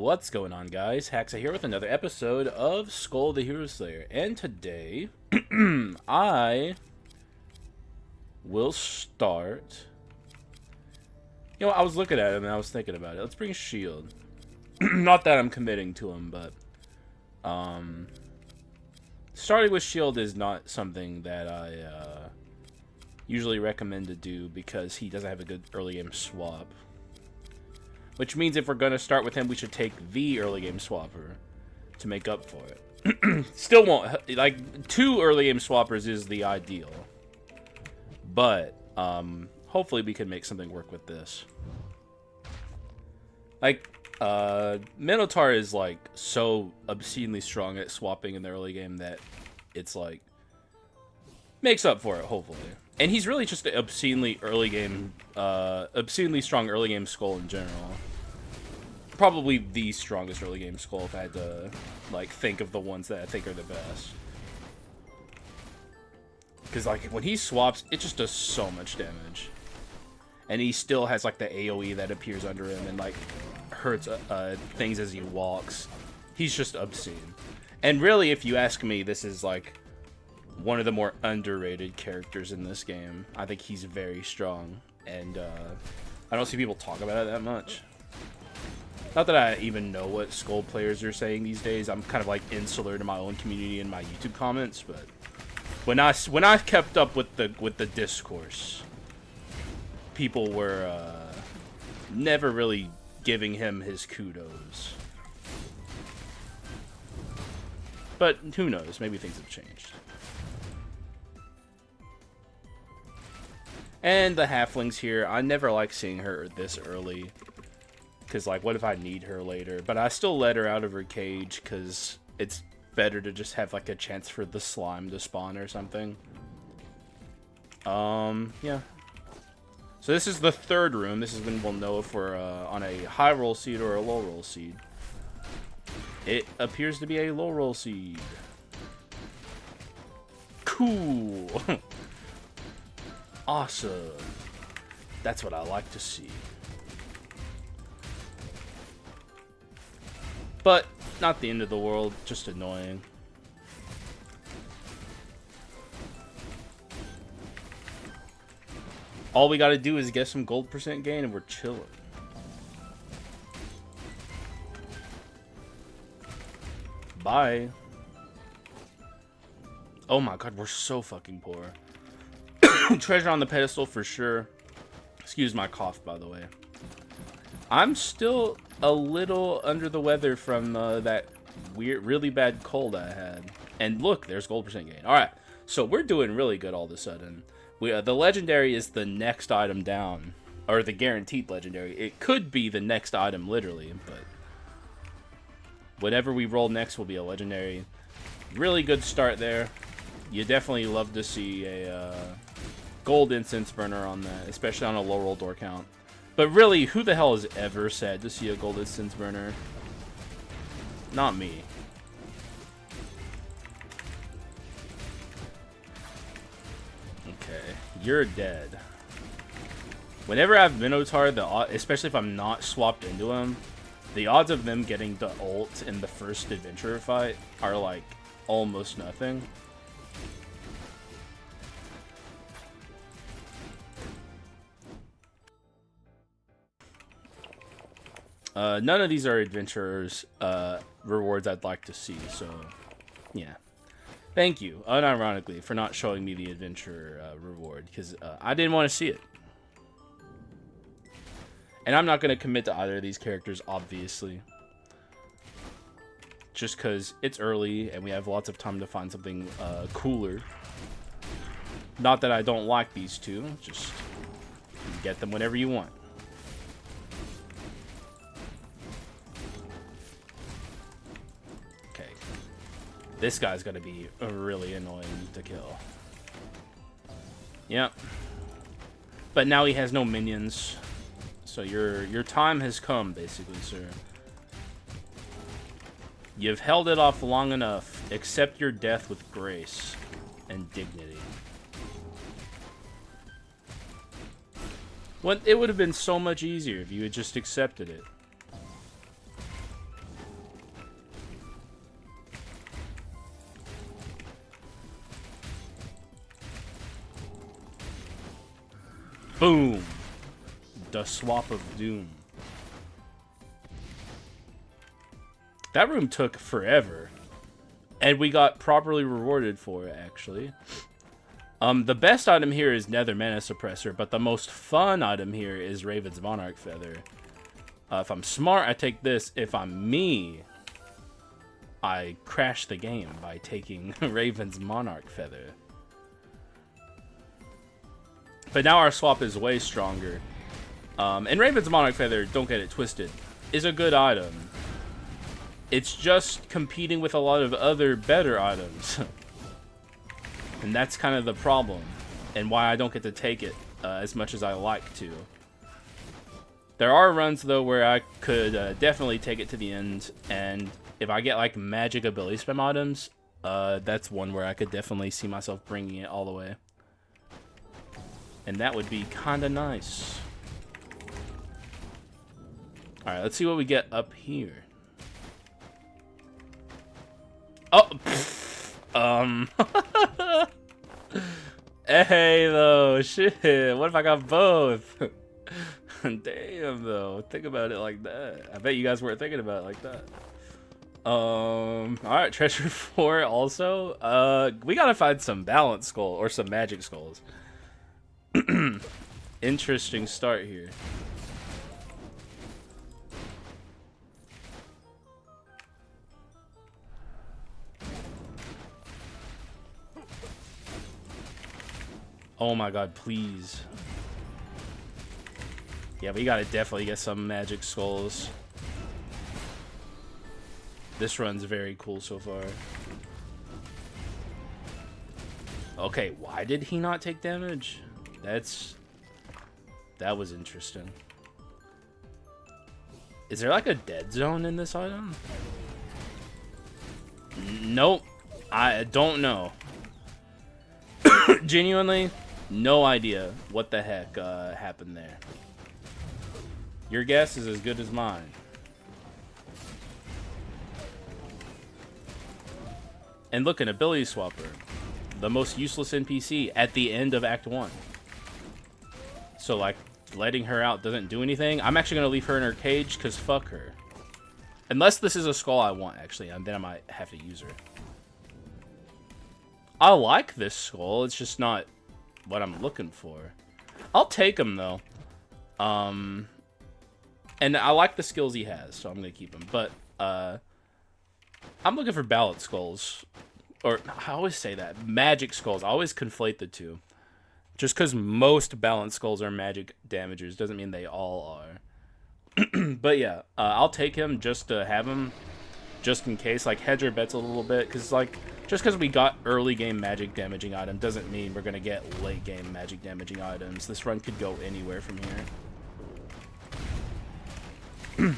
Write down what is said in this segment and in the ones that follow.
What's going on, guys? Haxa here with another episode of Skul the Hero Slayer. And today, I will start... You know, I was looking at him and I was thinking about it. Let's bring Shield. Not that I'm committing to him, but... starting with Shield is not something that I usually recommend to do because he doesn't have a good early game swap. Which means if we're going to start with him, we should take the early game swapper to make up for it. Still won't... Like, 2 early game swappers is the ideal. But, hopefully we can make something work with this. Like, Minotaur is, like, so obscenely strong at swapping in the early game that it's, like, makes up for it, hopefully. And he's really just an obscenely strong early game Skul in general. Probably the strongest early game Skul if I had to, like, think of the ones that I think are the best. Because, like, when he swaps, it just does so much damage. And he still has, like, the AoE that appears under him and, like, hurts things as he walks. He's just obscene. And really, if you ask me, this is, like, one of the more underrated characters in this game. I think he's very strong, and I don't see people talk about it that much. Not that I even know what Skul players are saying these days. I'm kind of like insular to my own community and my YouTube comments, but when I kept up with the discourse, people were never really giving him his kudos. But who knows? Maybe things have changed. And the halflings here, I never like seeing her this early. Because, like, what if I need her later? But I still let her out of her cage because it's better to just have, like, a chance for the slime to spawn or something. Yeah. So this is the 3rd room. This is when we'll know if we're on a high roll seed or a low roll seed. It appears to be a low roll seed. Cool. Awesome. That's what I like to see. But not the end of the world, just annoying. All we gotta do is get some gold percent gain and we're chilling. Bye. Oh my god, we're so fucking poor. Treasure on the pedestal for sure. Excuse my cough, by the way. I'm still a little under the weather from that weird, really bad cold I had. And look, there's gold percent gain. All right, so we're doing really good all of a sudden. The legendary is the next item down, or the guaranteed legendary. It could be the next item, literally, but whatever we roll next will be a legendary. Really good start there. You definitely love to see a gold incense burner on that, especially on a low roll door count. But really, who the hell is ever sad to see a gold incense burner? Not me. Okay, you're dead. Whenever I have Minotaur, especially if I'm not swapped into him, the odds of them getting the ult in the first adventurer fight are like almost nothing. None of these are adventurers rewards I'd like to see, so yeah. Thank you, unironically, for not showing me the adventurer reward, because I didn't want to see it. And I'm not going to commit to either of these characters, obviously. Just because it's early, and we have lots of time to find something cooler. Not that I don't like these two, just get them whenever you want. This guy's gonna be really annoying to kill. Yep. But now he has no minions. So your time has come, basically, sir. You've held it off long enough. Accept your death with grace and dignity. It would have been so much easier if you had just accepted it. Boom. The swap of doom. That room took forever. And we got properly rewarded for it, actually. The best item here is Nether Mana Suppressor, but the most fun item here is Raven's Monarch Feather. If I'm smart, I take this. If I'm me, I crash the game by taking Raven's Monarch Feather. But now our swap is way stronger. And Raven's Monarch Feather, don't get it twisted, is a good item. It's just competing with a lot of other better items. And that's kind of the problem. And why I don't get to take it as much as I like to. There are runs, though, where I could definitely take it to the end. And if I get, like, magic ability spam items, that's one where I could definitely see myself bringing it all the way. And that would be kind of nice. Alright, let's see what we get up here. Oh, hey, though, shit, what if I got both? Damn, though, think about it like that. I bet you guys weren't thinking about it like that. Alright, treasure 4 also. We gotta find some balance skull, or some magic skulls. Interesting start here. Oh my god, please. Yeah, we gotta definitely get some magic skulls. This run's very cool so far. Okay, why did he not take damage? That was interesting. Is there like a dead zone in this item? Nope. I don't know. Genuinely, no idea what the heck happened there. Your guess is as good as mine. And look, an ability swapper. The most useless NPC at the end of Act 1. So, like, letting her out doesn't do anything. I'm actually going to leave her in her cage, because fuck her. Unless this is a skull I want, actually, and then I might have to use her. I like this skull, it's just not what I'm looking for. I'll take him, though. And I like the skills he has, so I'm going to keep him. But, I'm looking for ballot skulls. Or, I always say that. Magic skulls. I always conflate the two. Just because most balance skulls are magic damagers doesn't mean they all are. But yeah, I'll take him just to have him. Just in case. Like, hedge our bets a little bit. Because, like, just because we got early game magic damaging item doesn't mean we're going to get late game magic damaging items. This run could go anywhere from here.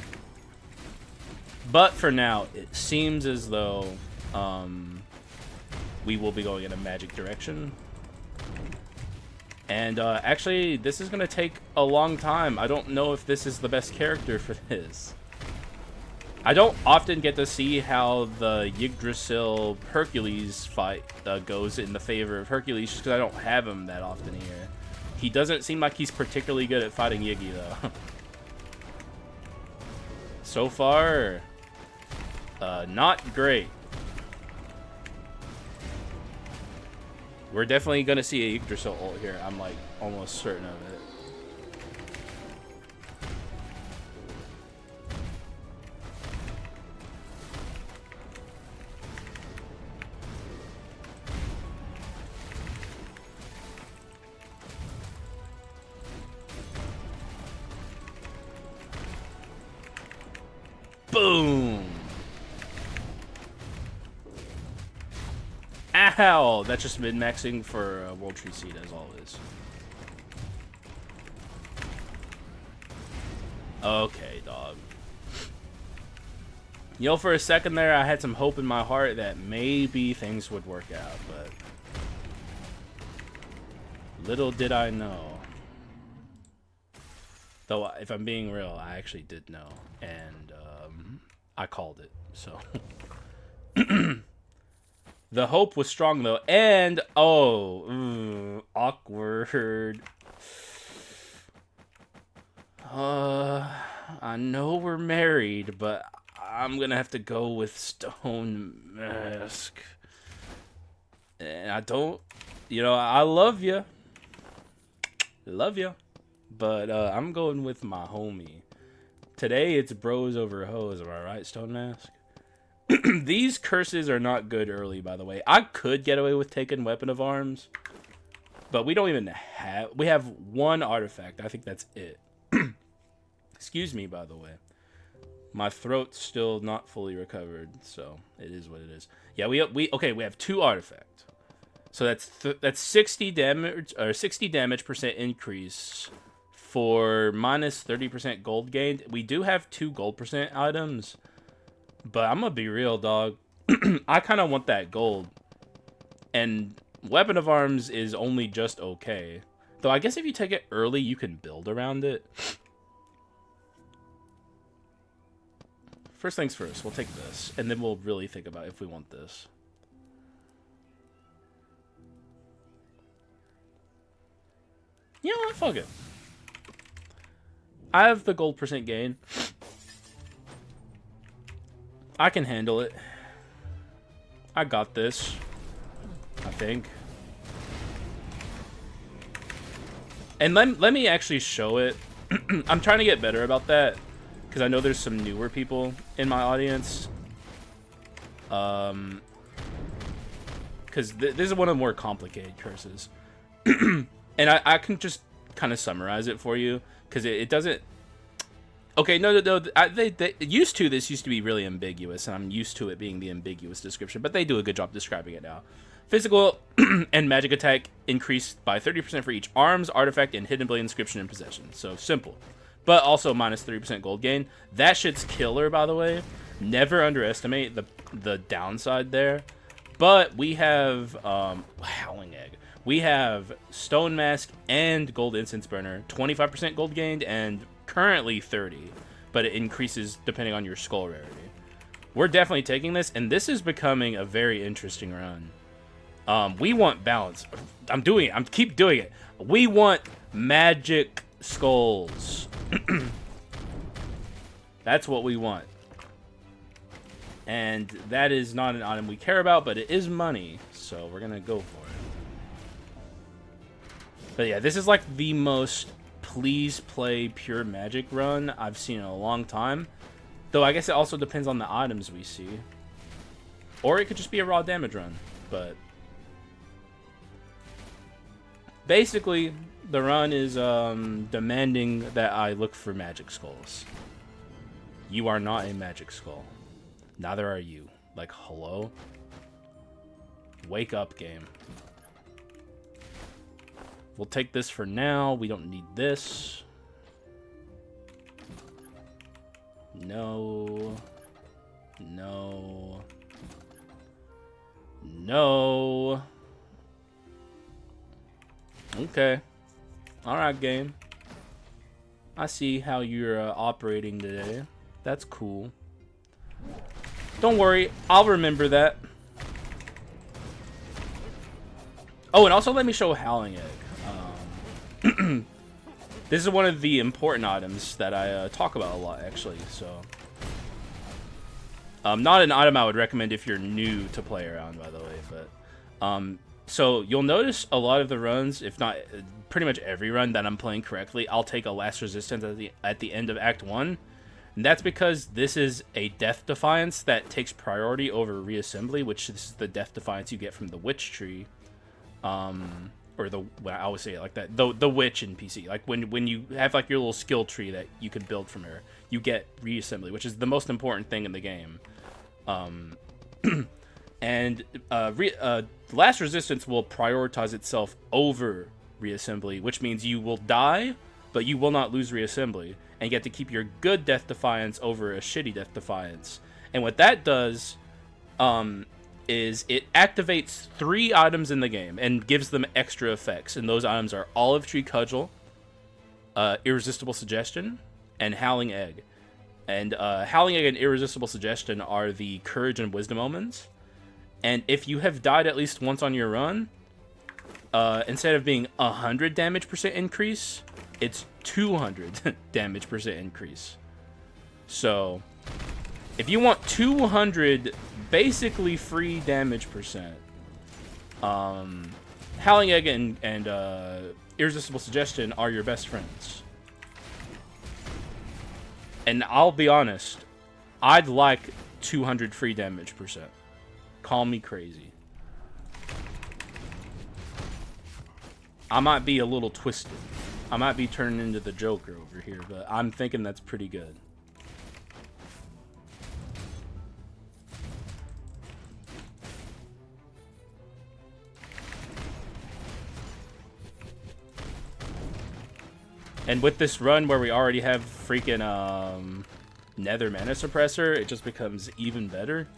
But for now, it seems as though we will be going in a magic direction. And actually, this is going to take a long time. I don't know if this is the best character for this. I don't often get to see how the Yggdrasil Hercules fight goes in the favor of Hercules, just because I don't have him that often here. He doesn't seem like he's particularly good at fighting Yiggy, though. So far, not great. We're definitely going to see a Yggdrasil ult here. I'm, like, almost certain of it. Boom! Ow! That's just min-maxing for World Tree Seed, as always. Okay, dog. You know, for a second there, I had some hope in my heart that maybe things would work out, but little did I know. Though, if I'm being real, I actually did know, and I called it, so. The hope was strong, though, and, oh, awkward. I know we're married, but I'm gonna have to go with Stone Mask. And I don't, I love you, but I'm going with my homie. Today it's bros over hoes, am I right, Stone Mask? These curses are not good early, by the way. I could get away with taking Weapon of Arms, but we don't even have... We have one artifact. I think that's it. Excuse me, by the way. My throat's still not fully recovered, so it is what it is. Yeah, we have 2 artifacts. So that's 60 damage or 60 damage percent increase for minus 30% gold gained. We do have 2 gold percent items, but I'm gonna be real, dog. I kind of want that gold, and Weapon of Arms is only just okay. Though I guess if you take it early, you can build around it. First things first, we'll take this, and then we'll really think about if we want this. You know what? Fuck it. I have the gold percent gain. I can handle it. I got this. I think. And let me actually show it. I'm trying to get better about that, because I know there's some newer people in my audience. Because this is one of the more complicated curses. And I can just kind of summarize it for you, because it doesn't... Okay, no. This used to be really ambiguous, and I'm used to it being the ambiguous description, but they do a good job describing it now. Physical and magic attack increased by 30% for each arms, artifact, and hidden blade inscription in possession. So simple. But also minus 30% gold gain. That shit's killer, by the way. Never underestimate the downside there. But we have Howling Egg. We have Stone Mask and Gold Incense Burner. 25% gold gained and currently 30. But it increases depending on your skull rarity. We're definitely taking this, and this is becoming a very interesting run. We want balance. I'm doing it. Keep doing it. We want magic skulls. That's what we want. And that is not an item we care about, but it is money, so we're gonna go for it. But yeah, this is like the most please play pure magic run I've seen in a long time. Though I guess it also depends on the items we see. Or it could just be a raw damage run, but... Basically, the run is demanding that I look for magic skulls. You are not a magic skull. Neither are you. Like, hello? Wake up, game. We'll take this for now. We don't need this. No. No. No. Okay. Alright, game. I see how you're operating today. That's cool. Don't worry, I'll remember that. Oh, and also let me show Howling Egg. This is one of the important items that I talk about a lot, actually. So, not an item I would recommend if you're new to play around, by the way. But so you'll notice a lot of the runs, if not pretty much every run that I'm playing correctly, I'll take a Last Resistance at the end of Act 1. And that's because this is a Death Defiance that takes priority over Reassembly, which is the Death Defiance you get from the Witch Tree. Or the, well, I always say it like that, the Witch in PC. Like, when you have, like, your little skill tree that you can build from her, you get Reassembly, which is the most important thing in the game. And Last Resistance will prioritize itself over Reassembly, which means you will die, but you will not lose Reassembly, and get to keep your good Death Defiance over a shitty Death Defiance. And what that does is it activates 3 items in the game and gives them extra effects, and those items are Olive Tree Cudgel, Irresistible Suggestion, and Howling Egg. And Howling Egg and Irresistible Suggestion are the Courage and Wisdom omens. And if you have died at least once on your run, instead of being 100 damage percent increase, it's 200 damage percent increase. So if you want 200 basically free damage percent, Howling Egg and Irresistible Suggestion are your best friends. And I'll be honest, I'd like 200 free damage percent. Call me crazy. I might be a little twisted. I might be turning into the Joker over here, but I'm thinking that's pretty good. And with this run where we already have freaking Nether Mana Suppressor, it just becomes even better.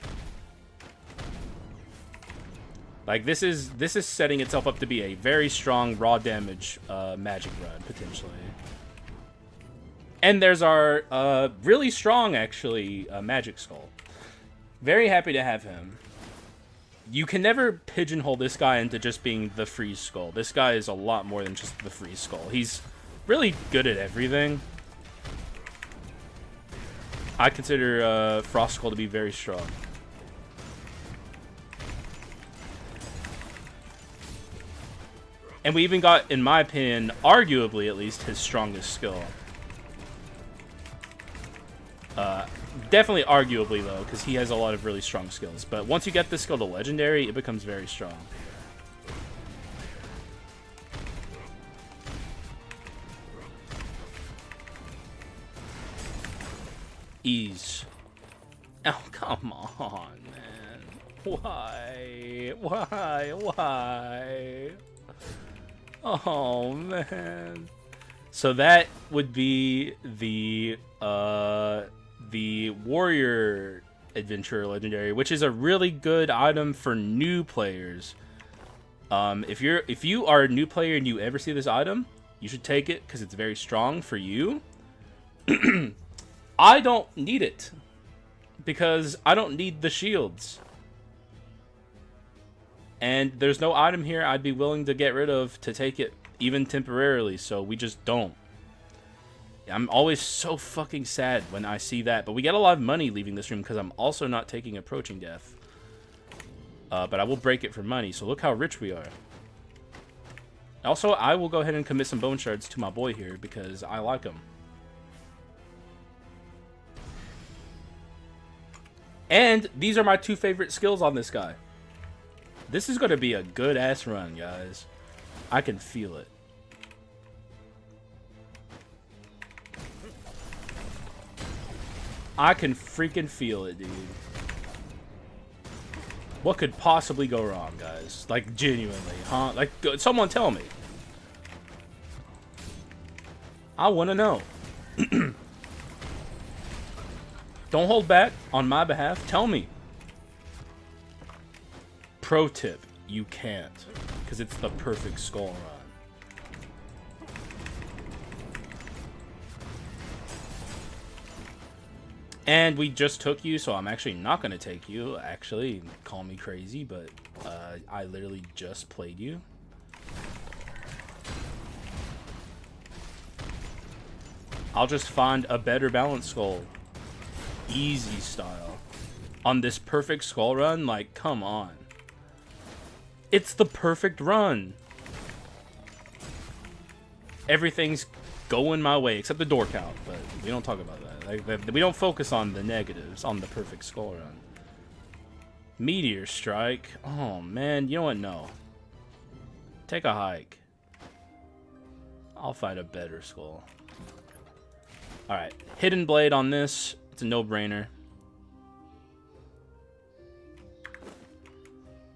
Like this is setting itself up to be a very strong raw damage magic run potentially. And there's our really strong actually Magic Skull. Very happy to have him. You can never pigeonhole this guy into just being the Freeze Skull. This guy is a lot more than just the Freeze Skull. He's really good at everything. I consider Frost Skull to be very strong. And we even got, in my opinion, arguably at least, his strongest skill. Definitely arguably, though, because he has a lot of really strong skills. But once you get this skill to Legendary, it becomes very strong. Ease. Oh, come on, man. Why? Why? Oh, man. So that would be the Warrior Adventurer Legendary, which is a really good item for new players. If you are a new player and you ever see this item, you should take it because it's very strong for you. I don't need it because I don't need the shields. And there's no item here I'd be willing to get rid of to take it even temporarily, so we just don't. I'm always so fucking sad when I see that, but we get a lot of money leaving this room because I'm also not taking Approaching Death. But I will break it for money, so look how rich we are. Also, I will go ahead and commit some Bone Shards to my boy here because I like him. And these are my two favorite skills on this guy. This is going to be a good-ass run, guys. I can feel it. I can freaking feel it, dude. What could possibly go wrong, guys? Like, genuinely, huh? Like, someone tell me. I want to know. Don't hold back on my behalf. Tell me. Pro tip, you can't. Because it's the perfect skull run. And we just took you, so I'm actually not going to take you. Actually, call me crazy, but I literally just played you. I'll just find a better balanced skull. Easy style. On this perfect skull run, like, come on. It's the perfect run. Everything's going my way, except the door count, but we don't talk about that. Like, we don't focus on the negatives on the perfect skull run. Meteor Strike. Oh, man. You know what? No. Take a hike. I'll find a better skull. Alright. Hidden Blade on this. It's a no-brainer.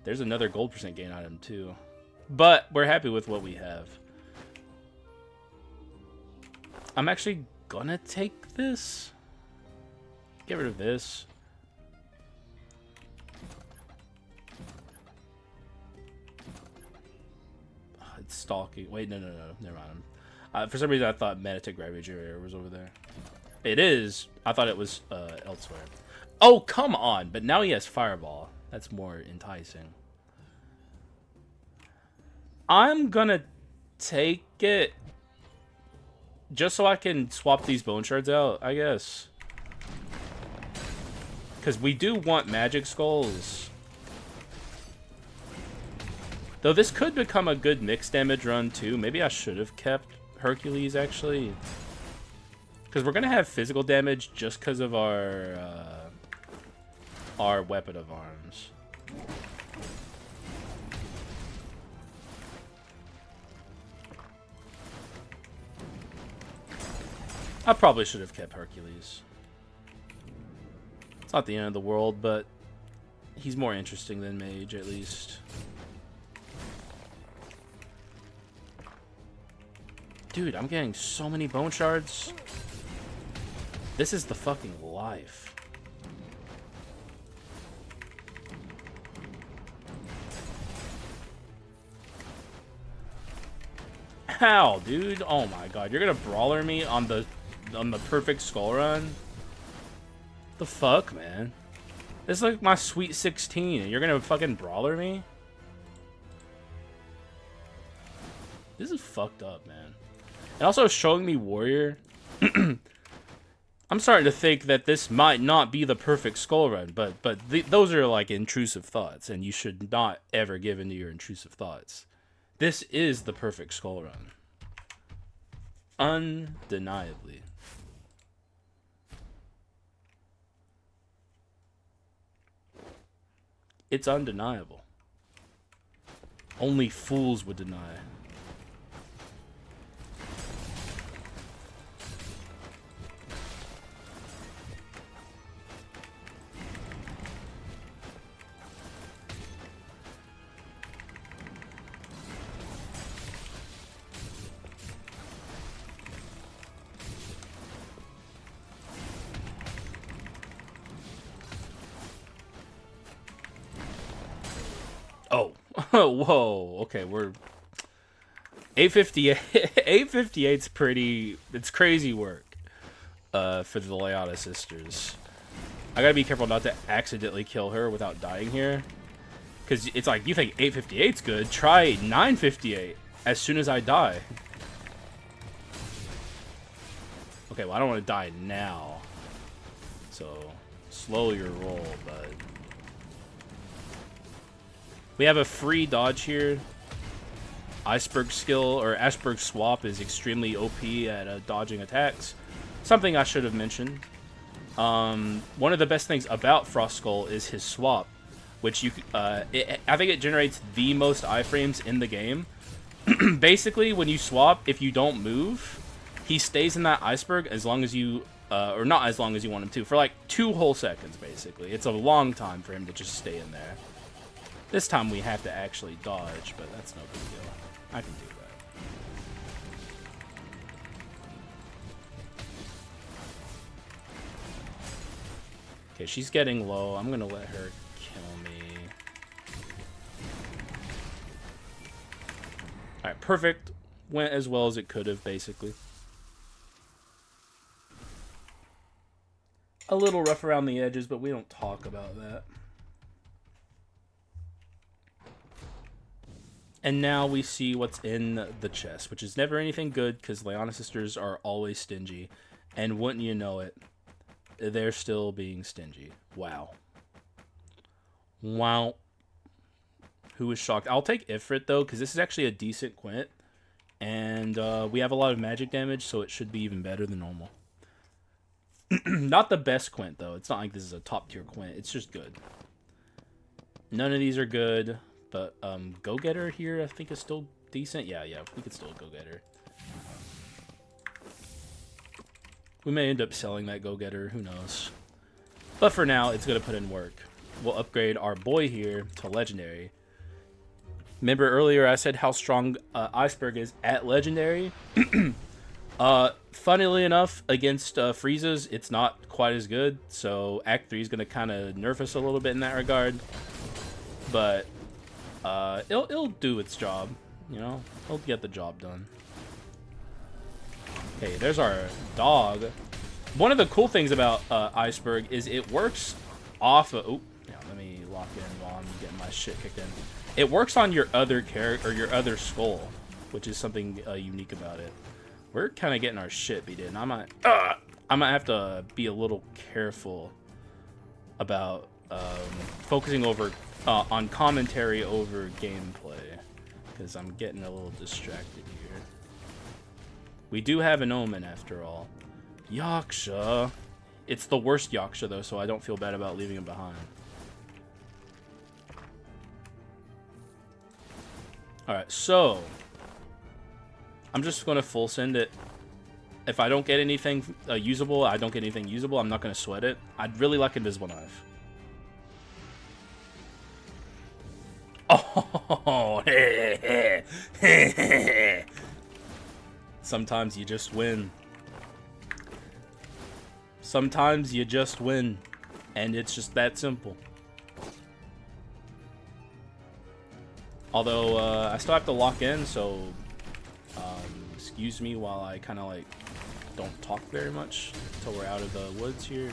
There's another gold percent gain item, too. But we're happy with what we have. I'm actually gonna take this. Get rid of this. Oh, it's stalking. Wait, no. Never mind. For some reason, I thought Meditate Gravity Area was over there. It is. I thought it was elsewhere. Oh, come on. But now he has Fireball. That's more enticing. I'm gonna take it just so I can swap these bone shards out, I guess. Because we do want magic skulls. Though this could become a good mixed damage run too. Maybe I should have kept Hercules actually. Because we're going to have physical damage just because of our weapon of arms. I probably should have kept Hercules. It's not the end of the world, but he's more interesting than Mage, at least. Dude, I'm getting so many bone shards. This is the fucking life. How, dude? Oh my god, you're gonna brawler me on the perfect skull run? The fuck, man? This is like my sweet 16 and you're gonna fucking brawler me? This is fucked up, man. And also showing me warrior. I'm starting to think that this might not be the perfect skull run, but those are like intrusive thoughts, and you should not ever give into your intrusive thoughts. This is the perfect skull run. Undeniably. It's undeniable. Only fools would deny. Oh, whoa. Okay, we're 858. 858's pretty. It's crazy work. For the Leota sisters, I gotta be careful not to accidentally kill her without dying here, because it's like you think 858's good. Try 958 as soon as I die. Okay, well I don't want to die now, so slow your roll, bud. We have a free dodge here. Iceberg skill, or Ashberg swap, is extremely OP at dodging attacks. Something I should have mentioned. One of the best things about Frost Skull is his swap, which you I think it generates the most iframes in the game. Basically, when you swap, if you don't move, he stays in that iceberg as long as you, or not as long as you want him to, for like 2 whole seconds, basically. It's a long time for him to just stay in there. This time we have to actually dodge, but that's no big deal. I can do that. Okay, she's getting low. I'm gonna let her kill me. Alright, perfect. Went as well as it could have, basically. A little rough around the edges, but we don't talk about that. And now we see what's in the chest, which is never anything good because Leota sisters are always stingy. And wouldn't you know it, they're still being stingy. Wow. Wow. Who was shocked? I'll take Ifrit, though, because this is actually a decent quint. And we have a lot of magic damage, so it should be even better than normal. Not the best quint, though. It's not like this is a top-tier quint. It's just good. None of these are good. But Go-Getter here, I think, is still decent. Yeah, we could still Go-Getter. We may end up selling that Go-Getter, who knows. But for now, it's going to put in work. We'll upgrade our boy here to Legendary. Remember earlier I said how strong Iceberg is at Legendary? Funnily enough, against Frieza's, it's not quite as good. So Act 3 is going to kind of nerf us a little bit in that regard. But it'll do its job, you know? It'll get the job done. Okay, there's our dog. One of the cool things about Iceberg is it works off of... Oh, yeah, let me lock in while I'm getting my shit kicked in. It works on your other character or your other skull, which is something unique about it. We're kind of getting our shit beat in. I might have to be a little careful about focusing on commentary over gameplay, because I'm getting a little distracted here. We do have an Omen after all. Haxa. It's the worst Haxa though, so I don't feel bad about leaving him behind. Alright, so I'm just gonna full send it. If I don't get anything usable, I'm not gonna sweat it. I'd really like Invisible Knife. Oh, sometimes you just win. Sometimes you just win, and it's just that simple. Although I still have to lock in, so excuse me while I kind of like don't talk very much until we're out of the woods here.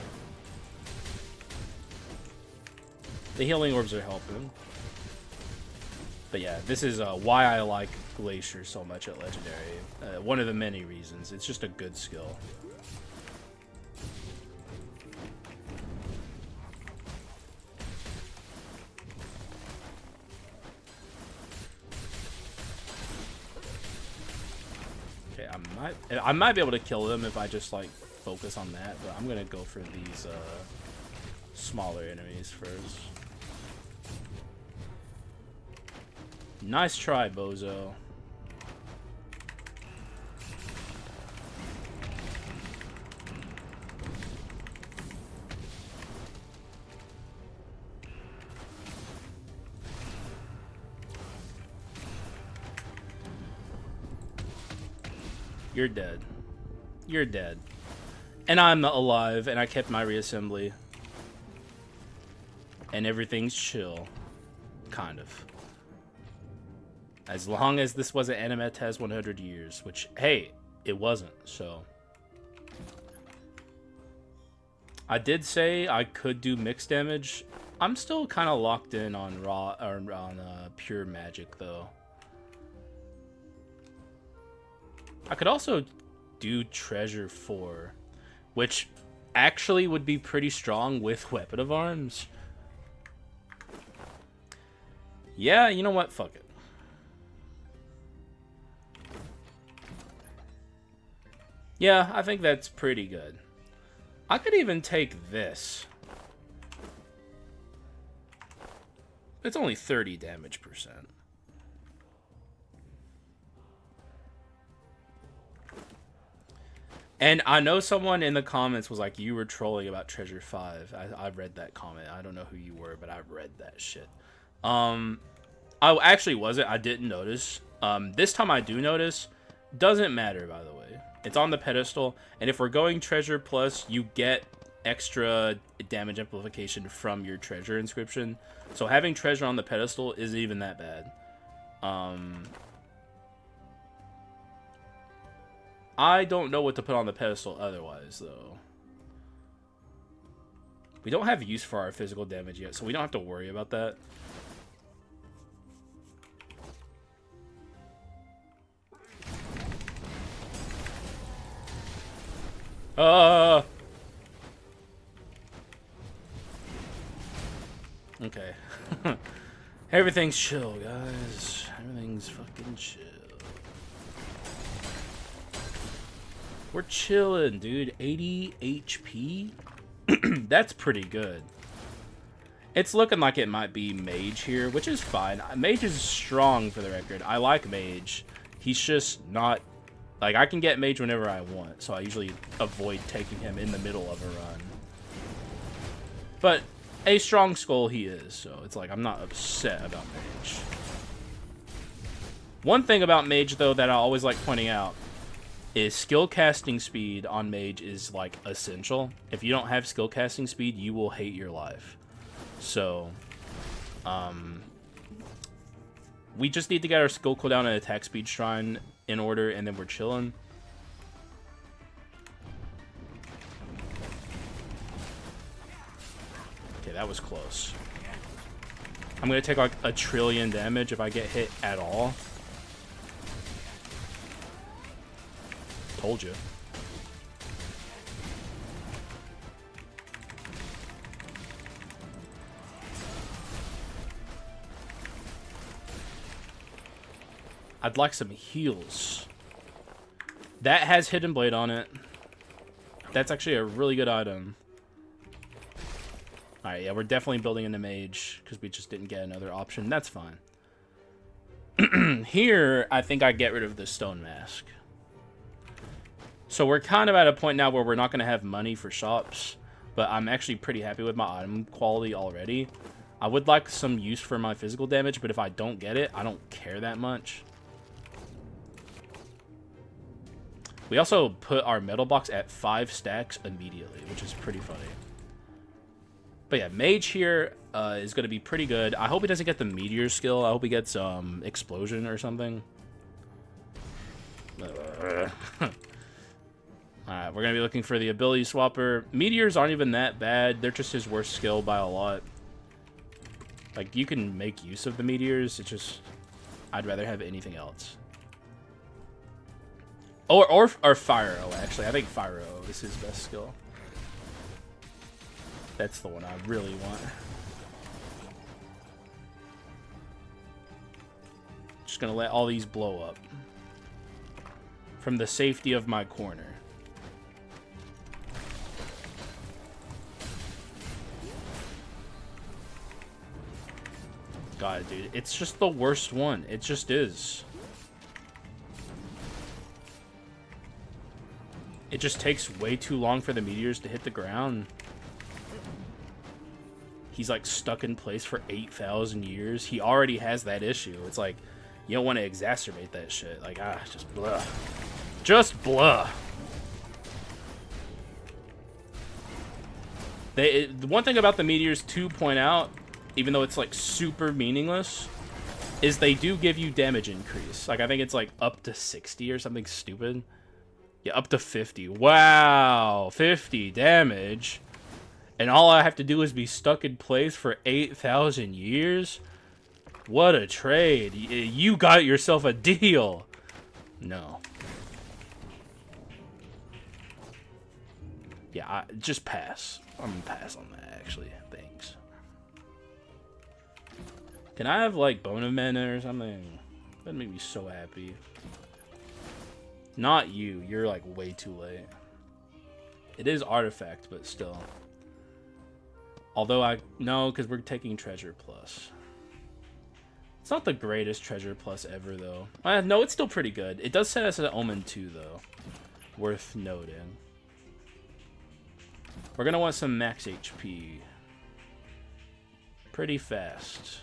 The healing orbs are helping. But yeah, this is why I like Glacier so much at Legendary. One of the many reasons. It's just a good skill. Okay, I might be able to kill them if I just like focus on that, but I'm gonna go for these smaller enemies first. Nice try, bozo. You're dead. You're dead. And I'm alive, and I kept my reassembly. And everything's chill. Kind of. As long as this wasn't Animet has 100 years, which, hey, it wasn't, so. I did say I could do mixed damage. I'm still kind of locked in on raw or on pure magic, though. I could also do Treasure 4, which actually would be pretty strong with Weapon of Arms. Yeah, you know what? Fuck it. Yeah, I think that's pretty good. I could even take this. It's only 30 damage percent. And I know someone in the comments was like, you were trolling about Treasure 5. I read that comment. I don't know who you were, but I read that shit. I actually wasn't. I didn't notice. This time I do notice. Doesn't matter, by the way. It's on the pedestal, and if we're going Treasure Plus, you get extra damage amplification from your Treasure inscription. So having Treasure on the pedestal isn't even that bad. I don't know what to put on the pedestal otherwise, though. We don't have use for our physical damage yet, so we don't have to worry about that. Okay. Everything's chill, guys. Everything's fucking chill. We're chilling, dude. 80 HP? That's pretty good. It's looking like it might be Mage here, which is fine. Mage is strong, for the record. I like Mage. He's just not... Like, I can get Mage whenever I want, so I usually avoid taking him in the middle of a run. But a strong skull he is, so it's like I'm not upset about Mage. One thing about Mage, though, that I always like pointing out is skill casting speed on Mage is, like, essential. If you don't have skill casting speed, you will hate your life. So, we just need to get our skill cooldown and attack speed shrine in order, and then we're chilling. Okay, that was close. I'm gonna take like 1 trillion damage if I get hit at all. Told you. I'd like some heals. That has Hidden Blade on it. That's actually a really good item. Alright, yeah, we're definitely building in the mage because we just didn't get another option. That's fine. Here, I think I get rid of the stone mask. So we're kind of at a point now where we're not going to have money for shops, but I'm actually pretty happy with my item quality already. I would like some use for my physical damage, but if I don't get it, I don't care that much. We also put our metal box at 5 stacks immediately, which is pretty funny. But yeah, mage here is going to be pretty good. I hope he doesn't get the meteor skill. I hope he gets explosion or something. Alright, we're going to be looking for the ability swapper. Meteors aren't even that bad. They're just his worst skill by a lot. Like, you can make use of the meteors. It's just, I'd rather have anything else. Or Fire O, actually. I think Fire O is his best skill. That's the one I really want. Just gonna let all these blow up. From the safety of my corner. God, dude. It's just the worst one. It just is. It just takes way too long for the meteors to hit the ground. He's like stuck in place for 8,000 years. He already has that issue. It's like, you don't want to exacerbate that shit. Like, just blah. Just blah. The one thing about the meteors to point out, even though it's like super meaningless, is they do give you damage increase. Like, I think it's like up to 60 or something stupid. Yeah, up to 50. Wow, 50 damage. And all I have to do is be stuck in place for 8,000 years? What a trade. You got yourself a deal. No. Yeah, just pass. I'm gonna pass on that, actually. Thanks. Can I have, like, Bone of Mana or something? That'd make me so happy. Not you. You're, like, way too late. It is Artifact, but still. Although no, because we're taking Treasure Plus. It's not the greatest Treasure Plus ever, though. No, it's still pretty good. It does set us at Omen 2, though. Worth noting. We're going to want some max HP. Pretty fast.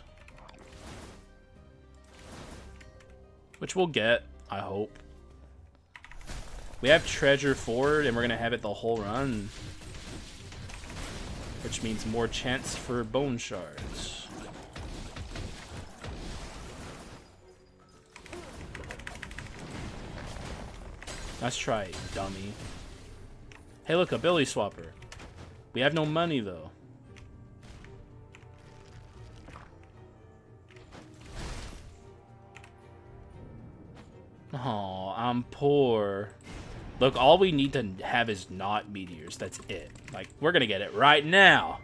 Which we'll get, I hope. We have Treasure forward, and we're going to have it the whole run. Which means more chance for bone shards. Let's try it, dummy. Hey, look, ability swapper. We have no money, though. Oh, I'm poor. Look, all we need to have is not meteors. That's it. Like, we're gonna get it right now.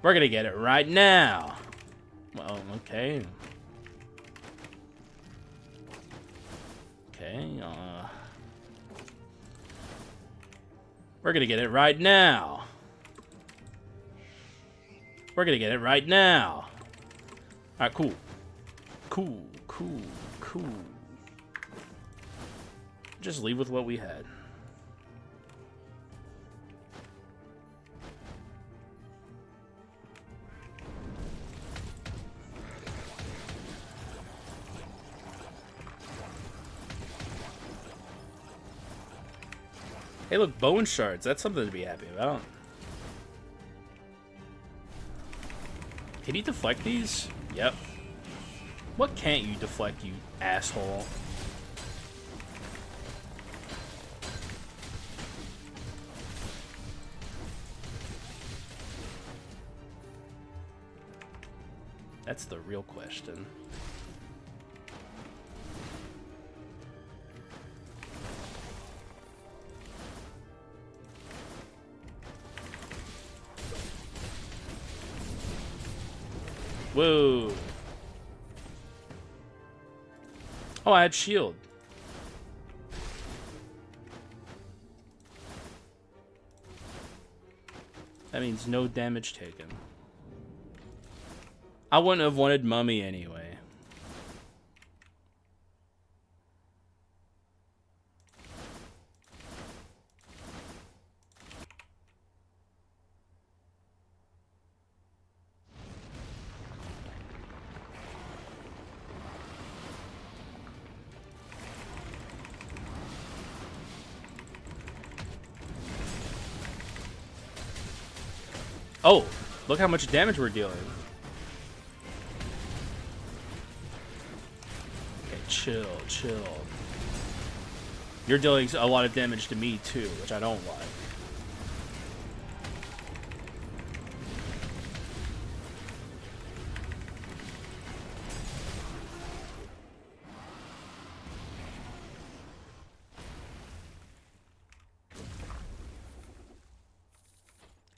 We're gonna get it right now. Well, okay. Okay, we're gonna get it right now. We're gonna get it right now. Alright, cool. Cool, cool, cool. Just leave with what we had. Hey, look, bone shards. That's something to be happy about. Can you deflect these? Yep. What can't you deflect, you asshole? That's the real question. Whoa. Oh, I had shield. That means no damage taken. I wouldn't have wanted Mummy anyway. Oh, look how much damage we're dealing. Okay, chill, chill. You're dealing a lot of damage to me too, which I don't like.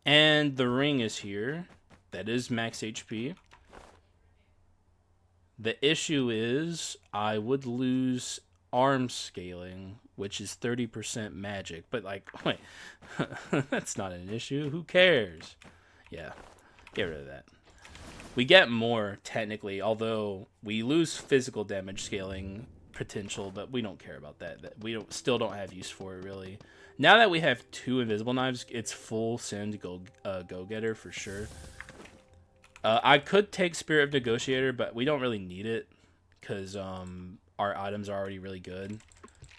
And the ring is here. That is max HP. The issue is I would lose arm scaling, which is 30% magic. But like, wait, that's not an issue. Who cares? Yeah, get rid of that. We get more technically, although we lose physical damage scaling potential, but we don't care about that. We still don't have use for it really. Now that we have 2 invisible knives, it's full send go-getter for sure. I could take Spirit of Negotiator, but we don't really need it because our items are already really good.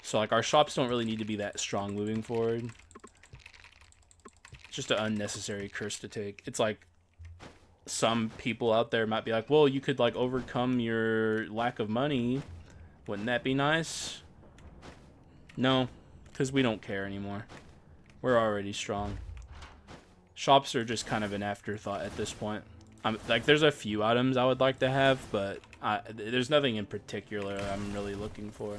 So like our shops don't really need to be that strong moving forward. It's just an unnecessary curse to take. It's like some people out there might be like, well, you could like overcome your lack of money. Wouldn't that be nice? No. Because we don't care anymore. We're already strong. Shops are just kind of an afterthought at this point. Like, there's a few items I would like to have, but there's nothing in particular I'm really looking for.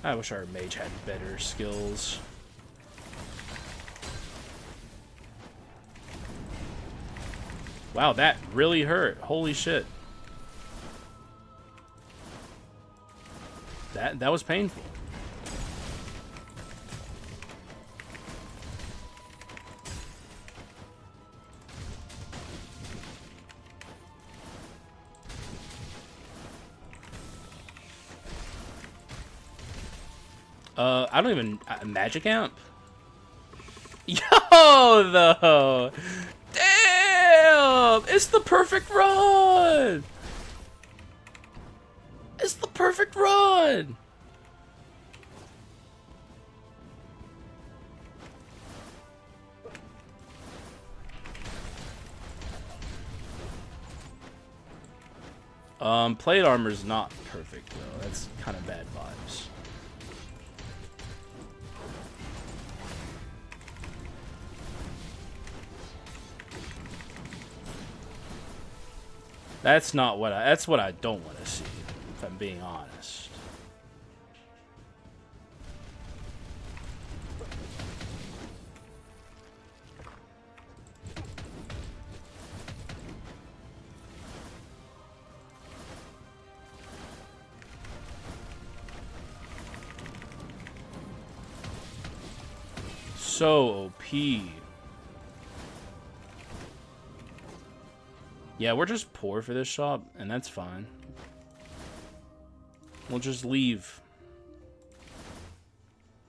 I wish our mage had better skills. Wow, that really hurt. Holy shit. That was painful. I don't even magic amp. Yo, though. Damn, it's the perfect run. It's the perfect run! Plate armor's not perfect though. That's kind of bad vibes. That's not what that's what I don't want to see, if I'm being honest. So OP. Yeah, we're just poor for this shop, and that's fine. We'll just leave.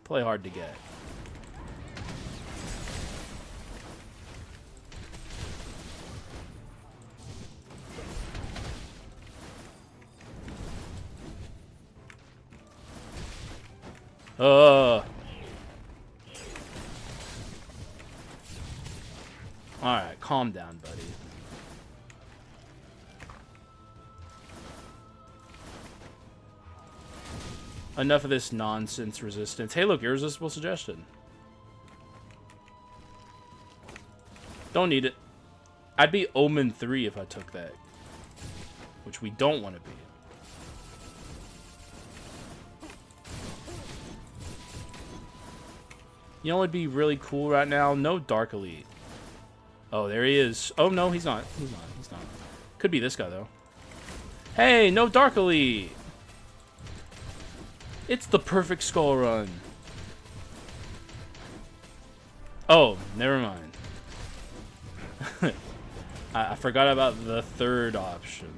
Play hard to get. Alright, calm down, buddy. Enough of this nonsense resistance. Hey, look, irresistible suggestion. Don't need it. I'd be Omen 3 if I took that. Which we don't want to be. You know what would be really cool right now? No Dark Elite. Oh, there he is. Oh, no, he's not. He's not. He's not. Could be this guy, though. Hey, no Dark Elite! It's the perfect skull run. Oh, never mind. I forgot about the third option.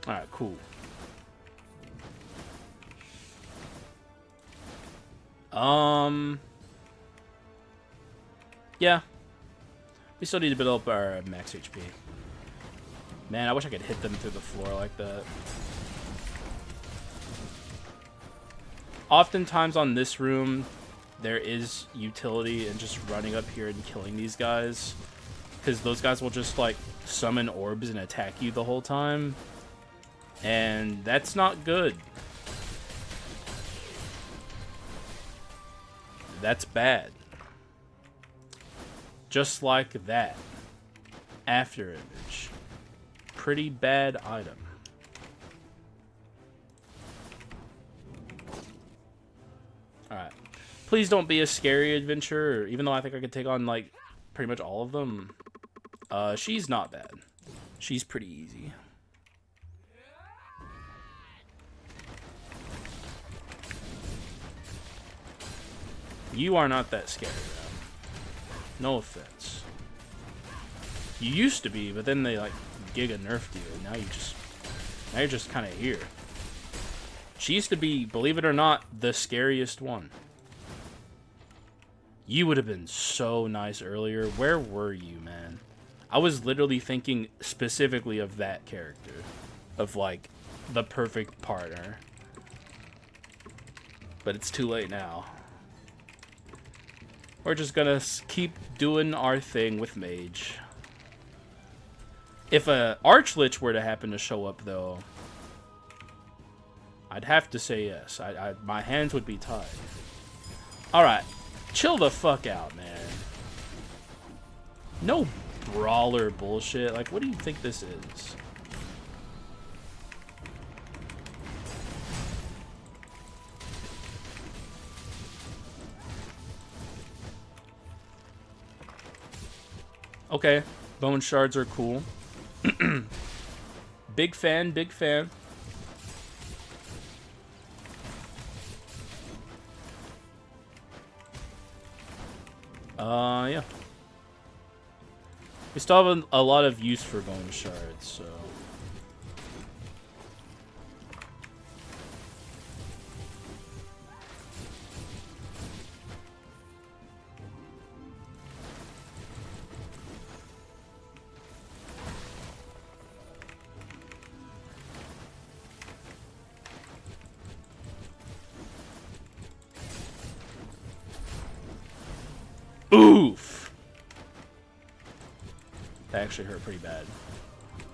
Alright, cool. Yeah. We still need to build up our max HP. Man, I wish I could hit them through the floor like that. Oftentimes on this room, there is utility in just running up here and killing these guys. Because those guys will just, like, summon orbs and attack you the whole time. And that's not good. That's bad. Just like that. After image. Pretty bad item. Alright. Please don't be a scary adventurer, even though I think I could take on, like, pretty much all of them. She's not bad. She's pretty easy. You are not that scary, though. No offense. You used to be, but then they, like, giga nerfed you, and now you're just kind of here. She used to be, believe it or not, the scariest one. You would have been so nice earlier. Where were you, man? I was literally thinking specifically of that character. Of, like, the perfect partner. But it's too late now. We're just gonna keep doing our thing with Mage. If a Archlich were to happen to show up, though, I'd have to say yes. My hands would be tied. Alright. Chill the fuck out, man. No brawler bullshit. Like, what do you think this is? Okay. Bone shards are cool. Big fan, big fan. Yeah. We still have a lot of use for bone shards, so... Oof! That actually hurt pretty bad.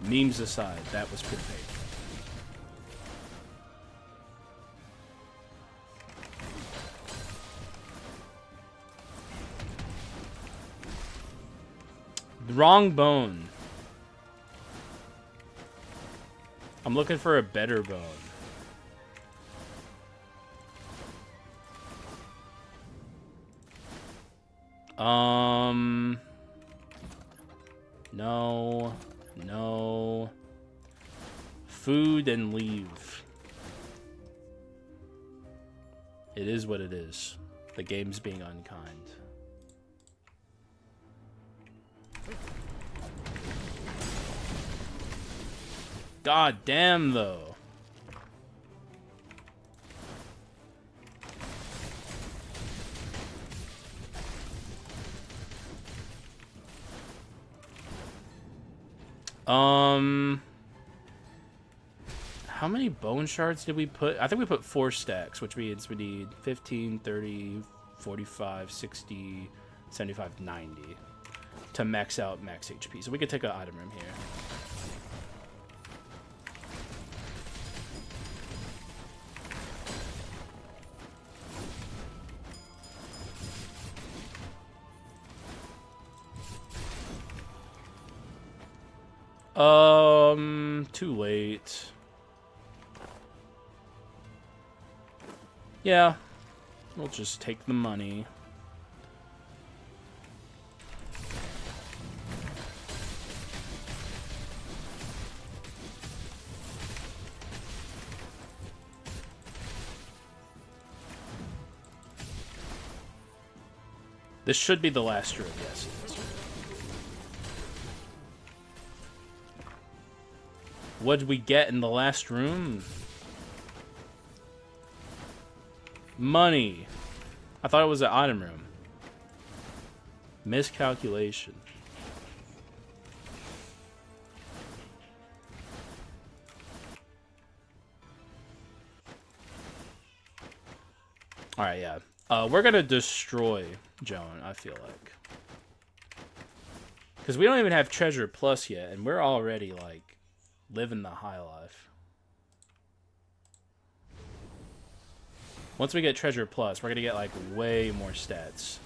Memes aside, that was pretty painful. The wrong bone. I'm looking for a better bone. No. No. Food and leave. It is what it is. The game's being unkind. God damn, though. How many bone shards did we put? I think we put 4 stacks, which means we need 15, 30, 45, 60, 75, 90 to max out max HP. So we could take an item room here. Too late. Yeah, we'll just take the money. This should be the last room, yes. What did we get in the last room? Money. I thought it was an item room. Miscalculation. Alright, yeah. We're gonna destroy Joan, I feel like. Because we don't even have Treasure Plus yet, and we're already, like, living the high life. Once we get Treasure Plus, we're gonna get, like, way more stats.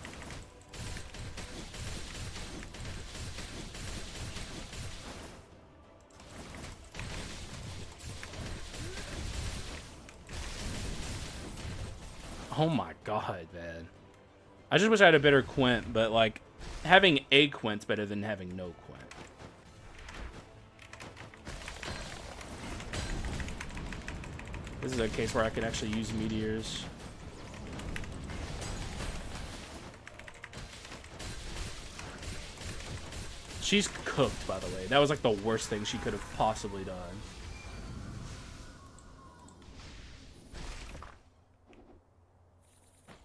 Oh my god, man. I just wish I had a better Quint, but, like, having a Quint's better than having no Quint. This is a case where I could actually use meteors. She's cooked, by the way. That was like the worst thing she could have possibly done.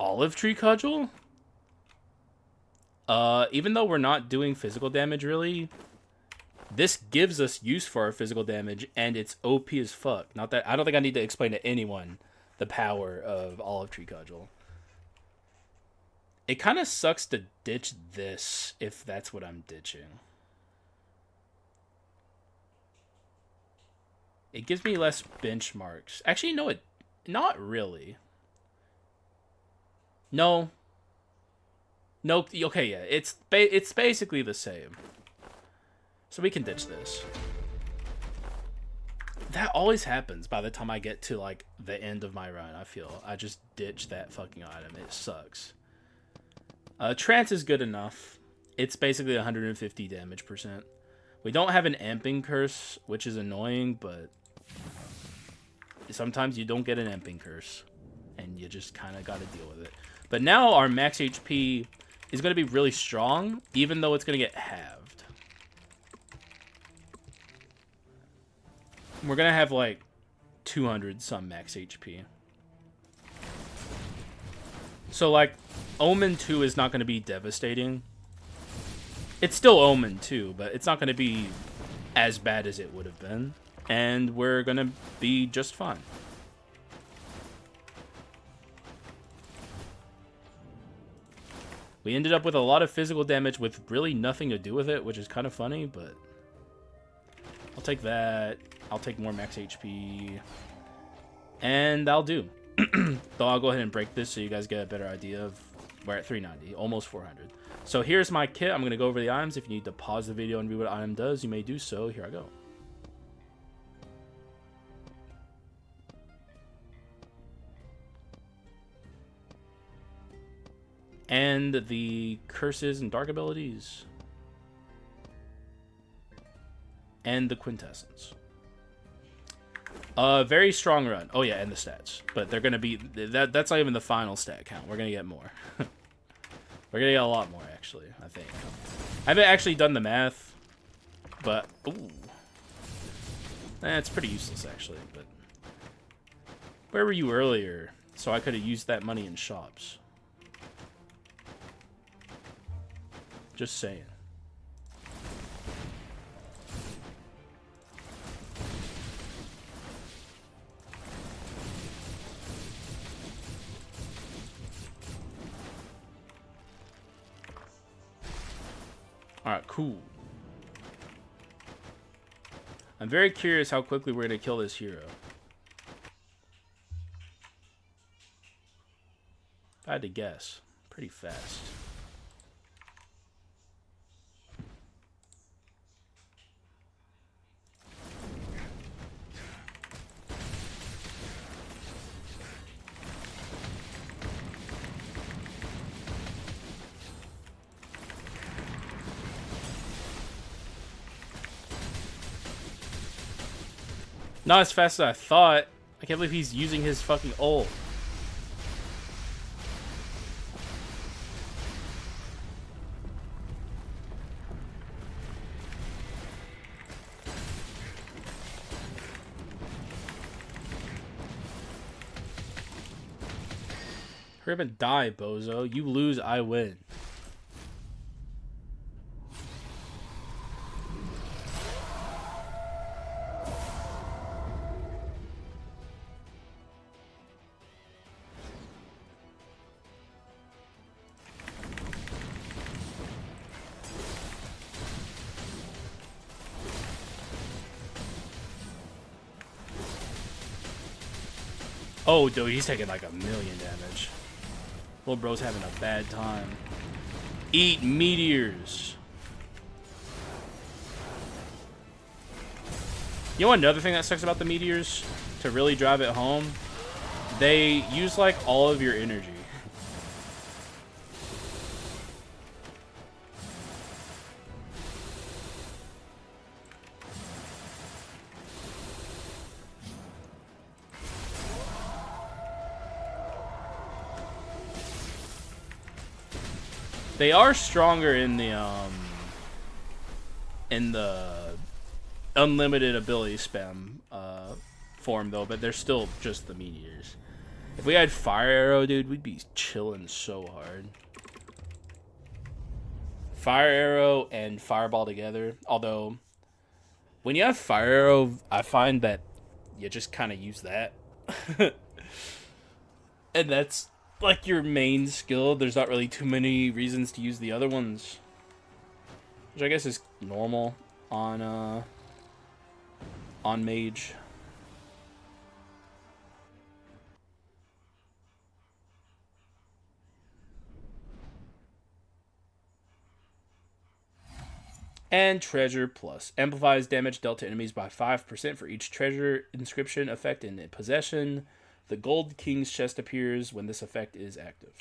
Olive Tree Cudgel? Even though we're not doing physical damage, really, this gives us use for our physical damage, and it's OP as fuck. Not that I don't think I need to explain to anyone the power of Olive Tree Cudgel. It kind of sucks to ditch this if that's what I'm ditching. It gives me less benchmarks. Actually, no, not really. No. No, okay, yeah. It's basically the same. So we can ditch this. That always happens by the time I get to, like, the end of my run, I feel. I just ditch that fucking item. It sucks. Trance is good enough. It's basically 150 damage percent. We don't have an amping curse, which is annoying, but sometimes you don't get an amping curse, and you just kind of got to deal with it. But now our max HP is going to be really strong, even though it's going to get halved. We're going to have, like, 200 some max HP. So, like, Omen 2 is not going to be devastating. It's still Omen 2, but it's not going to be as bad as it would have been. And we're going to be just fine. We ended up with a lot of physical damage with really nothing to do with it, which is kind of funny, but I'll take that. I'll take more max HP. And I'll do. Though I'll go ahead and break this so you guys get a better idea of... We're at 390, almost 400. So here's my kit. I'm going to go over the items. If you need to pause the video and read what item does, you may do so. Here I go. And the curses and dark abilities. And the quintessence. Very strong run. Oh yeah, and the stats. But they're gonna be that's not even the final stat count. We're gonna get more. We're gonna get a lot more, actually, I think. I haven't actually done the math, but ooh. It's pretty useless actually, but where were you earlier? So I could have used that money in shops. Just saying. Alright, cool. I'm very curious how quickly we're going to kill this hero. If I had to guess, pretty fast. Not as fast as I thought. I can't believe he's using his fucking ult. Hurry up and die, bozo. You lose, I win. Oh, dude, he's taking like 1,000,000 damage. Little bro's having a bad time. Eat meteors. You know another thing that sucks about the meteors? To really drive it home? They use like all of your energy. They are stronger in the unlimited ability spam form though, but they're still just the meteors. If we had Fire Arrow, dude, we'd be chilling so hard. Fire Arrow and Fireball together. Although, when you have Fire Arrow, I find that you just kind of use that. And that's like your main skill. There's not really too many reasons to use the other ones, which I guess is normal on mage. And Treasure Plus amplifies damage dealt to enemies by 5% for each treasure inscription effect in possession. The Gold King's chest appears when this effect is active.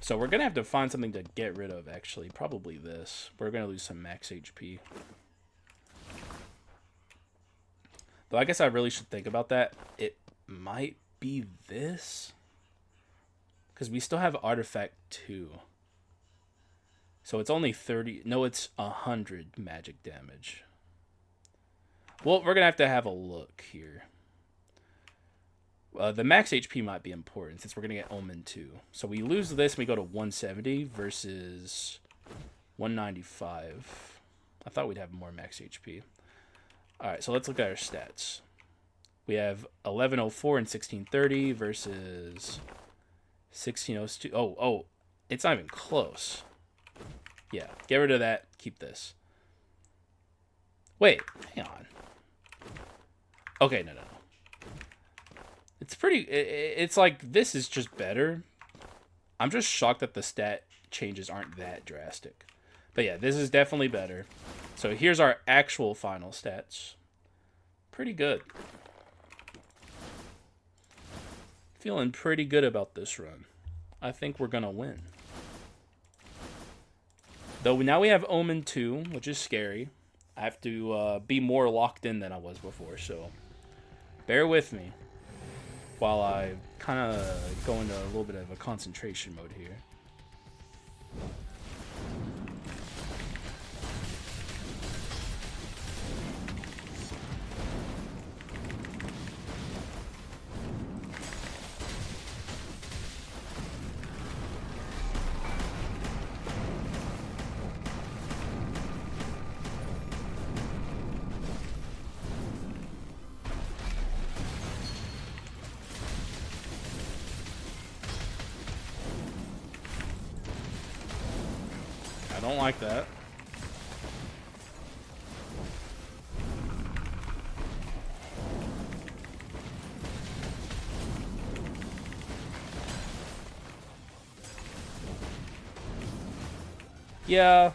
So we're going to have to find something to get rid of, actually. Probably this. We're going to lose some max HP. Though I guess I really should think about that. It might be this. Because we still have Artifact 2. So it's only 30... No, it's 100 magic damage. Well, we're going to have a look here. The max HP might be important since we're going to get Omen 2. So we lose this and we go to 170 versus 195. I thought we'd have more max HP. Alright, so let's look at our stats. We have 1104 and 1630 versus 1602. Oh, it's not even close. Yeah, get rid of that. Keep this. Wait, hang on. Okay, no. It's pretty... It's like, this is just better. I'm just shocked that the stat changes aren't that drastic. But yeah, this is definitely better. So here's our actual final stats. Pretty good. Feeling pretty good about this run. I think we're going to win. Though now we have Omen 2, which is scary. I have to be more locked in than I was before, so bear with me while I kind of go into a little bit of a concentration mode here. I don't like that. Yeah.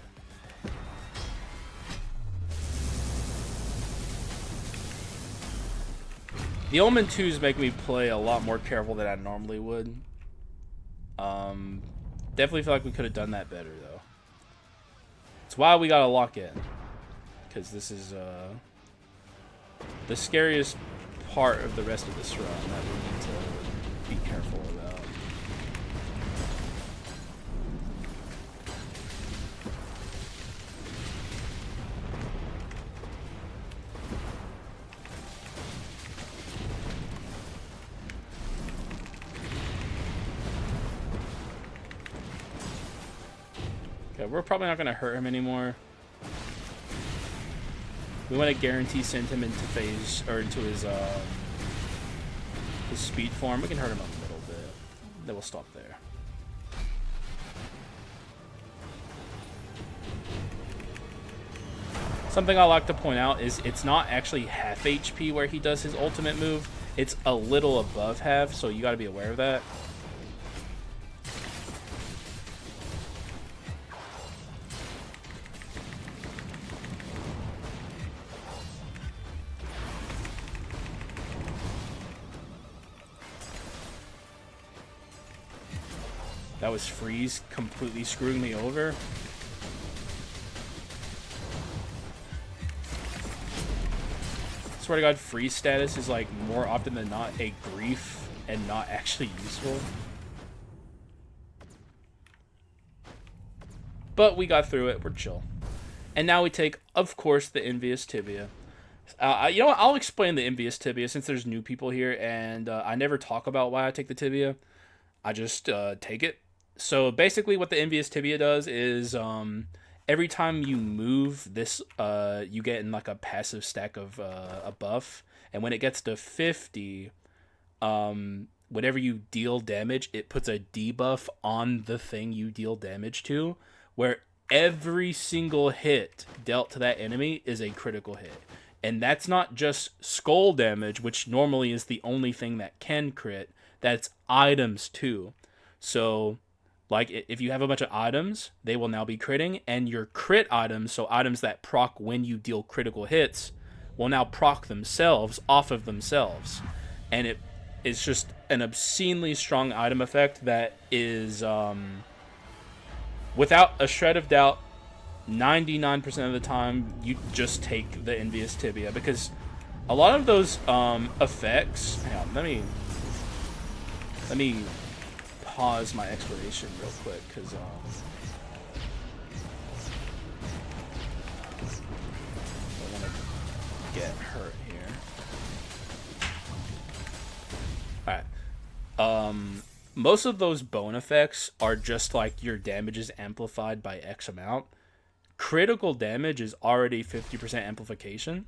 The Omen 2s make me play a lot more careful than I normally would. Definitely feel like we could have done that better, though. It's why we gotta lock in. Because this is, the scariest part of the rest of this run that we need to be careful about. Okay, we're probably not going to hurt him anymore. We want to guarantee send him into phase, or into his speed form. We can hurt him a little bit. Then we'll stop there. Something I like to point out is it's not actually half HP where he does his ultimate move. It's a little above half, so you got to be aware of that. That was Freeze completely screwing me over. Swear to God, Freeze status is like more often than not a grief and not actually useful. But we got through it. We're chill. And now we take, of course, the Envious Tibia. You know what? I'll explain the Envious Tibia since there's new people here, and I never talk about why I take the Tibia. I just take it. So basically what the Envious Tibia does is every time you move this, you get in like a passive stack of a buff. And when it gets to 50, whenever you deal damage, it puts a debuff on the thing you deal damage to, where every single hit dealt to that enemy is a critical hit. And that's not just skull damage, which normally is the only thing that can crit. That's items too. So like, if you have a bunch of items, they will now be critting, and your crit items, so items that proc when you deal critical hits, will now proc themselves off of themselves. And it's just an obscenely strong item effect that is, without a shred of doubt, 99% of the time, you just take the Envious Tibia, because a lot of those effects... Hang on, let me pause my explanation real quick, because I want to get hurt here. Alright. Most of those bone effects are just like your damage is amplified by X amount. Critical damage is already 50% amplification.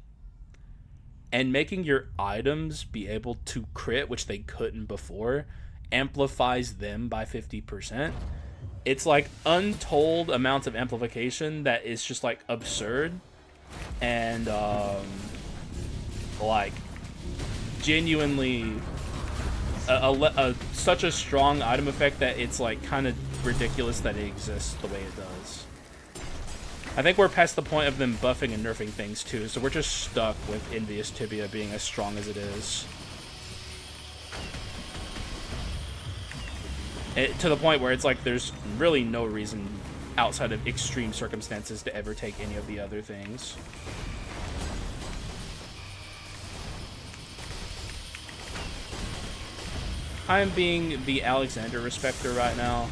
And making your items be able to crit, which they couldn't before, amplifies them by 50%. It's like untold amounts of amplification that is just like absurd, and like genuinely such a strong item effect that it's like kind of ridiculous that it exists the way it does. I think we're past the point of them buffing and nerfing things too, so we're just stuck with Envious Tibia being as strong as it is. To the point where it's like there's really no reason outside of extreme circumstances to ever take any of the other things. I am being the Alexander respecter right now.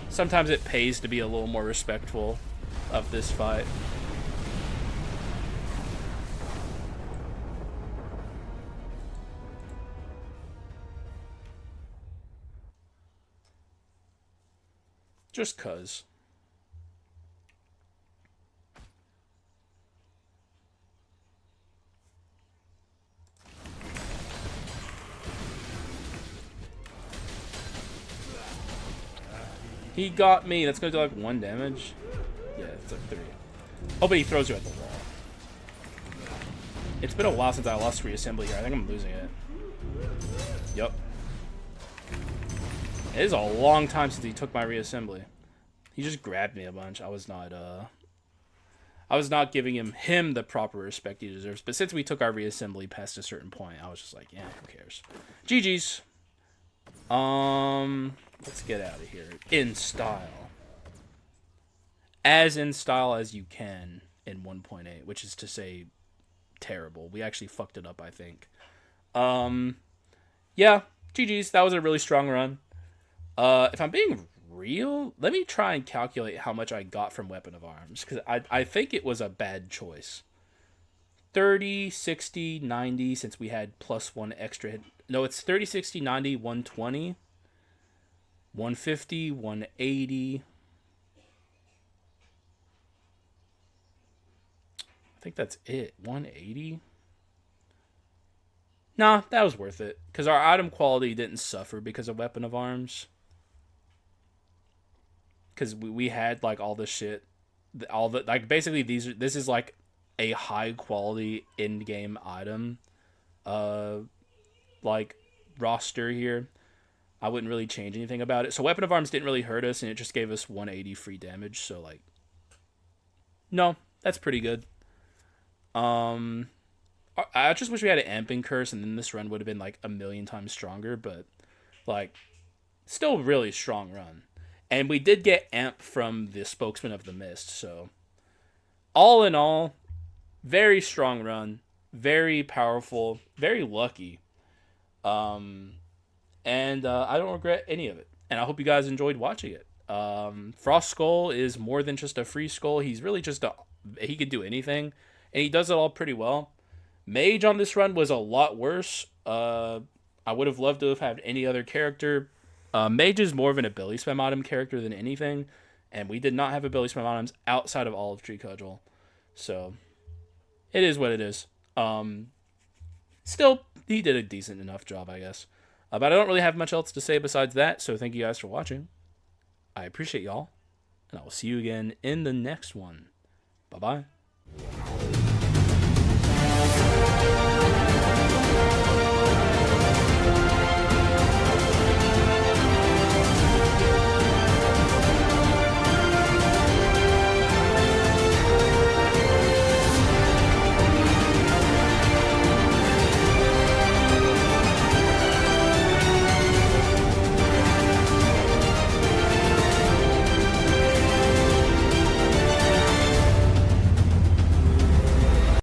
Sometimes it pays to be a little more respectful of this fight. Just cuz. He got me. That's gonna do like 1 damage. Yeah, it's like 3. Oh, but he throws you at the wall. It's been a while since I lost reassembly here. I think I'm losing it. Yup. It is a long time since he took my reassembly. He just grabbed me a bunch. I was not giving him the proper respect he deserves. But since we took our reassembly past a certain point, I was just like, yeah, who cares? GG's. Let's get out of here. In style. As in style as you can in 1.8, which is to say terrible. We actually fucked it up, I think. Yeah, GG's. That was a really strong run. If I'm being real, let me try and calculate how much I got from Weapon of Arms, because I think it was a bad choice. 30, 60, 90, since we had +1 extra hit. No, it's 30, 60, 90, 120, 150, 180. I think that's it. 180? Nah, that was worth it, because our item quality didn't suffer because of Weapon of Arms. Because we had like all the shit, all the like basically this is like a high quality in game item, like roster here. I wouldn't really change anything about it. So Weapon of Arms didn't really hurt us, and it just gave us 180 free damage. So like, no, that's pretty good. I just wish we had an amping curse, and then this run would have been like a million times stronger. But like, still really strong run. And we did get amp from the Spokesman of the Mist, so all in all, very strong run, very powerful, very lucky, and I don't regret any of it. And I hope you guys enjoyed watching it. Frost Skull is more than just a free skull. He's really just he could do anything, and he does it all pretty well. Mage on this run was a lot worse. I would have loved to have had any other character. Mage is more of an ability spam item character than anything, and we did not have ability spam items outside of Olive Tree Cudgel, so it is what it is. Still, he did a decent enough job, I guess. But I don't really have much else to say besides that, so thank you guys for watching. I appreciate y'all, and I will see you again in the next one. Bye-bye.